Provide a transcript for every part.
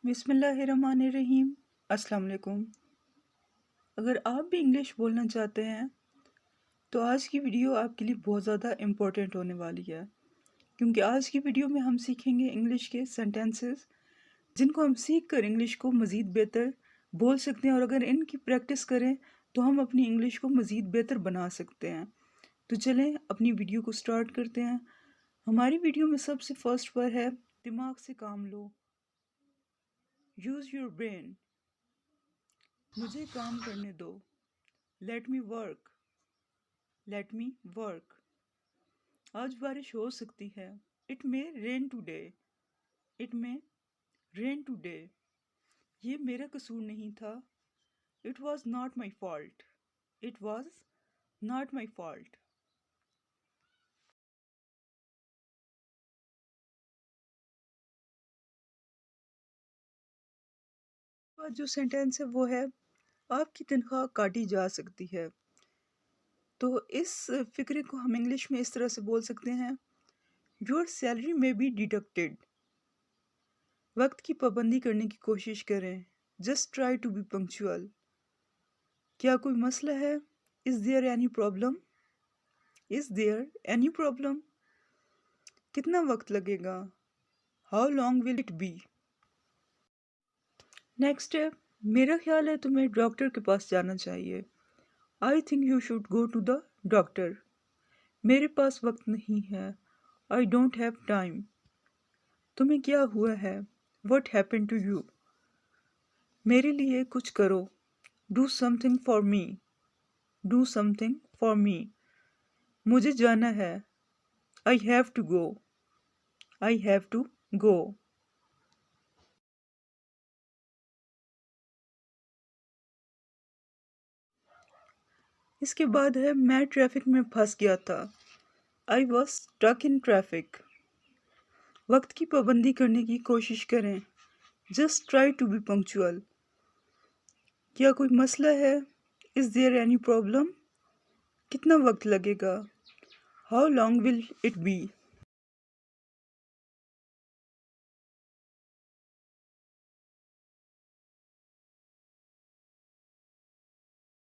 بسم اللہ الرحمن الرحیم۔ السلام علیکم۔ اگر آپ بھی انگلش بولنا چاہتے ہیں تو آج کی ویڈیو آپ کے لیے بہت زیادہ امپورٹنٹ ہونے والی ہے، کیونکہ آج کی ویڈیو میں ہم سیکھیں گے انگلش کے سینٹینسز جن کو ہم سیکھ کر انگلش کو مزید بہتر بول سکتے ہیں، اور اگر ان کی پریکٹس کریں تو ہم اپنی انگلش کو مزید بہتر بنا سکتے ہیں۔ تو چلیں اپنی ویڈیو کو سٹارٹ کرتے ہیں۔ ہماری ویڈیو میں سب سے فرسٹ پر ہے دماغ سے کام لو، یوز یور برین، مجھے کام کرنے دو، let me work, let me work. آج بارش ہو سکتی ہے، it may rain today, it may rain today. یہ میرا قصور نہیں تھا، it was not my fault, it was not my fault. جو سینٹینس ہے وہ ہے آپ کی تنخواہ کاٹی جا سکتی ہے۔ تو اس فقرے کو ہم انگلش میں اس طرح سے بول سکتے ہیں، your salary may be deducted. وقت کی پابندی کرنے کی کوشش کریں، just try to be punctual. کیا کوئی مسئلہ ہے، is there any problem, is there any problem. کتنا وقت لگے گا، how long will it be. Next ہے، میرا خیال ہے تمہیں ڈاکٹر کے پاس جانا چاہیے، I think you should go to the doctor. میرے پاس وقت نہیں ہے، آئی ڈونٹ ہیو ٹائم۔ تمہیں کیا ہوا ہے، واٹ ہیپن ٹو یو۔ میرے لیے کچھ کرو، do something for me, do something for me. مجھے جانا ہے، I have to go, I have to go. اس کے بعد ہے میں ٹریفک میں پھنس گیا تھا، I was stuck in traffic. وقت کی پابندی کرنے کی کوشش کریں، just try to be punctual. کیا کوئی مسئلہ ہے، از دیئر اینی پرابلم۔ کتنا وقت لگے گا، how long will it be.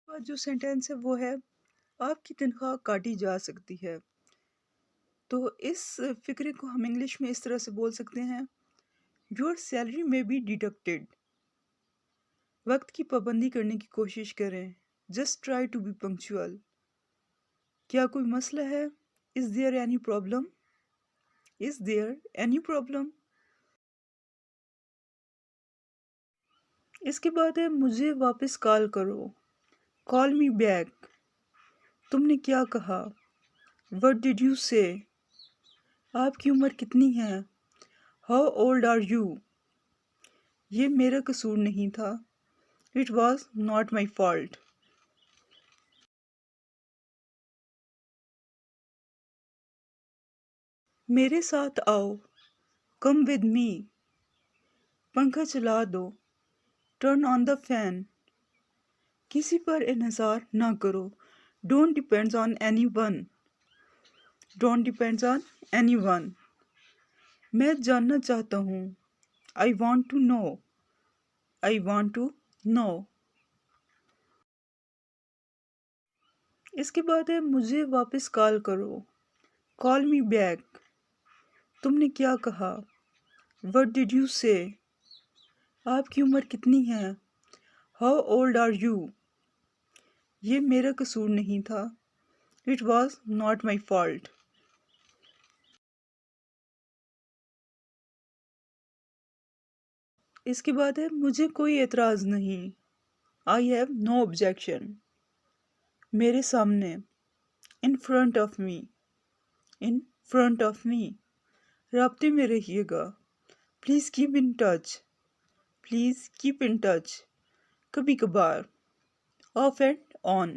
جو سینٹینس ہے وہ ہے آپ کی تنخواہ کاٹی جا سکتی ہے۔ تو اس فقرے کو ہم انگلش میں اس طرح سے بول سکتے ہیں، your salary may be deducted. وقت کی پابندی کرنے کی کوشش کریں، just try to be punctual. کیا کوئی مسئلہ ہے، is there any problem, is there any problem. اس کے بعد ہے مجھے واپس کال کرو، کال می بیک۔ تم نے کیا کہا، وٹ ڈڈ یو سے۔ آپ کی عمر کتنی ہے، ہاؤ اولڈ آر یو۔ یہ میرا قصور نہیں تھا، it was not my fault. میرے ساتھ آؤ، کم ود می۔ پنکھا چلا دو، ٹرن آن دا فین۔ کسی پر انحصار نہ کرو، don't depend on anyone, don't depend on anyone. میں جاننا چاہتا ہوں، I want to know, I want to know. اس کے بعد ہے مجھے واپس کال کرو، کال می بیک۔ تم نے کیا کہا، وٹ ڈڈ یو سے۔ آپ کی عمر کتنی ہے، ہاؤ اولڈ آر یو۔ یہ میرا قصور نہیں تھا، it was not my fault. اس کے بعد ہے مجھے کوئی اعتراض نہیں، آئی ہیو نو آبجیکشن۔ میرے سامنے، in front of me, in front of me. رابطے میں رہیے گا، please keep in touch, please keep in touch. کبھی کبھار، آف اینڈ آن۔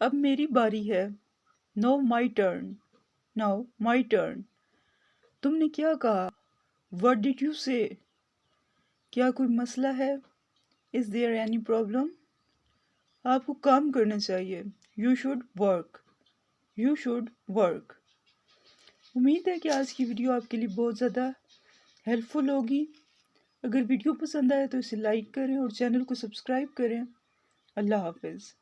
اب میری باری ہے، نو my turn, know my turn. تم نے کیا کہا، وٹ ڈڈ یو سے۔ کیا کوئی مسئلہ ہے، از دیئر اینی پرابلم۔ آپ کو کام کرنا چاہیے، you should work. You should work. امید ہے کہ آج کی ویڈیو آپ کے لیے بہت زیادہ ہیلپ فل ہوگی. اگر ویڈیو پسند آئے تو اسے لائک کریں اور چینل کو سبسکرائب کریں. اللہ حافظ.